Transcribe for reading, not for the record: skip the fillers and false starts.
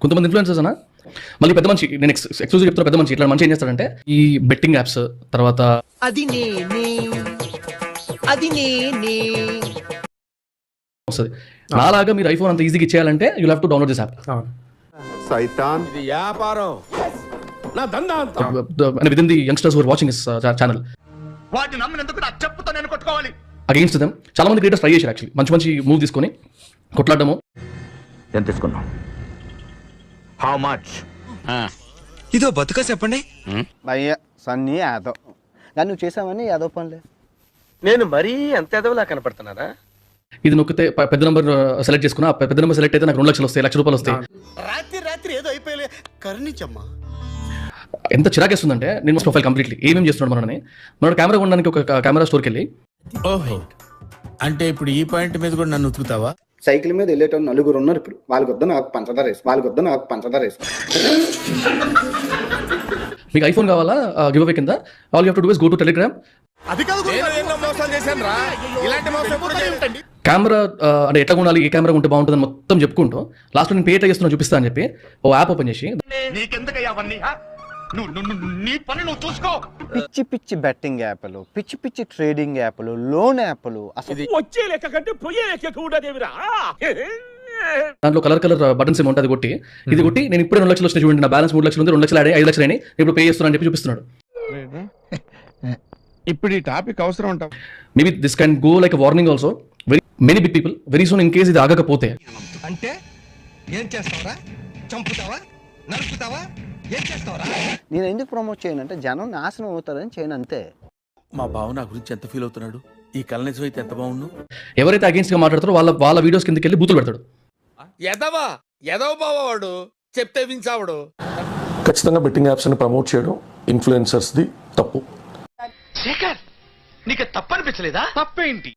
కొంతమంది ఇన్ఫ్లుయెన్సర్స్ అన్న మళ్ళీ పెద్ద మనిషి, నేను ఎక్స్క్లూజివ్ చెప్తున్నా, పెద్ద మనిషి ఇట్లా మంచి ఏం చేస్తారంటే ఈ బెట్టింగ్ యాప్స్ తర్వాత వస్తుంది. నాలాగా మీరు ఐఫోన్ అంత ఈజీగా ఇచ్చేయాలంటే you have to download this app. సైతాన్ ఇది వ్యాపారం నా దందా అంతా. With in the youngsters who are watching this channel, వాటిని నమ్మినందుకు నా చెప్పుతో నేను కొట్టుకోవాలి. అగెయిన్స్ట్ దెమ్ చాలా మంది క్రియేటర్స్ ట్రై చేశారు యాక్చువల్లీ మంచి మంచి మూవ్ తీసుకొని కొట్లాడము. ఎంత తీసుకున్నాం? How much? ఇదో బతుక చెప్పండి. భయ్య సన్నీ యాదవ్ దాన్ని నువ్వు చేసావని యాదవ్ పనులే. నేను మరీ అంత ఎదవలా కనపడుతున్నారా? ఇది నొక్కితే పెద్ద నెంబర్ సెలెక్ట్ చేసుకున్నా, పెద్ద నెంబర్ సెలెక్ట్ అయితే నాకు 2 లక్షలు వస్తాయి, ₹1,00,000 వస్తాయి. రాత్రి ఏదో అయిపోయలే కరుణించమ్మా. ఎంత చిరాకేస్తుందంటే నేను ప్రొఫైల్ కంప్లీట్లీ ఏమేమి చేస్తున్నాడు మనని. మన కెమెరా కొనడానికి ఒక కెమెరా స్టోర్కి వెళ్ళి, ఓహో అంటే ఇప్పుడు ఈ పాయింట్ మీద కూడా నన్ను ఉతుకుతావా? సైకిల్ మీద వెళ్ళేటోళ్ళు 4 ఉన్నారు ఇప్పుడు. వాళ్ళకి వద్ద నాకు పంచదార వేసి, వాళ్ళకి వద్ద నాకు పంచదార వేసి. మీకు ఐఫోన్ కావాలా గివ్ అవే కింద, all you have to do is go to Telegram. అది కాదు మోసాలు చేశాను రా, ఇలాంటి మోసం ఎప్పుడు చేయలేదు. కెమెరా అంటే ఎట్లా కొనాలి, ఏ కెమెరా ఉంటే బాగుంటుందని మొత్తం చెప్పుకుంటూ లాస్ట్ నేను పే ఎట్లా చేస్తున్నా చూపిస్తా అని చెప్పి ఓ యాప్ ఓపెన్ చేసి, నీకెందుకయ్యా అవన్నీ? నీ పని నువ్వు చూసుకో. పిచ్చి పిచ్చి బెట్టింగ్ యాప్లు, పిచ్చి పిచ్చి ట్రేడింగ్ యాప్లు, లోన్ యాప్లు, అసలు వచ్చే లెక్క కంటే పోయే లెక్క కూడా దేవిరా. దాంట్లో కలర్ బటన్స్ ఏమో ఉంటుంది, కొట్టి ఇది కొట్టి నేను ఇప్పుడే 2 లక్షలు వచ్చినాయి చూడండి, నా బ్యాలెన్స్ 3 లక్షలు ఉంది, 2 లక్షలు ఆడి 5 లక్షలు అయినాయి, ఇప్పుడు పే చేస్తున్నా అని చెప్పి చూపిస్తున్నాడు. ఇప్పుడు ఈ టాపిక్ అవసరం ఉంటాం. Maybe this can go like warning also very many big people very soon in case ఇది ఆగకపోతే. అంటే ఏం చేస్తావరా? చంపుతావా? నరుకుతావా? ఏం చేస్తావరా? నేను ఎందుకు ప్రమోట్ చేయనంటే జనం నాశనం అవుతారని చేయను అంతే. మా బావ నా గురించి ఎంత ఫీల్ అవుతున్నాడు, ఈ కళ నిజం అయితే ఎంత బాగుండు. ఎవరైతే అగేన్స్ట్ గా మాట్లాడతారో వాళ్ళ వీడియోస్ కిందకి వెళ్ళి బూతులు పెడతాడు. ఎదవ బావాడు చెప్తే వించావుడు. ఖచ్చితంగా బెట్టింగ్ యాప్స్ని ప్రమోట్ చేయడం ఇన్ఫ్లుయెన్సర్స్ది తప్పు. శేఖర్, నీకు తప్పనిపించలేదా? తప్పేంటి?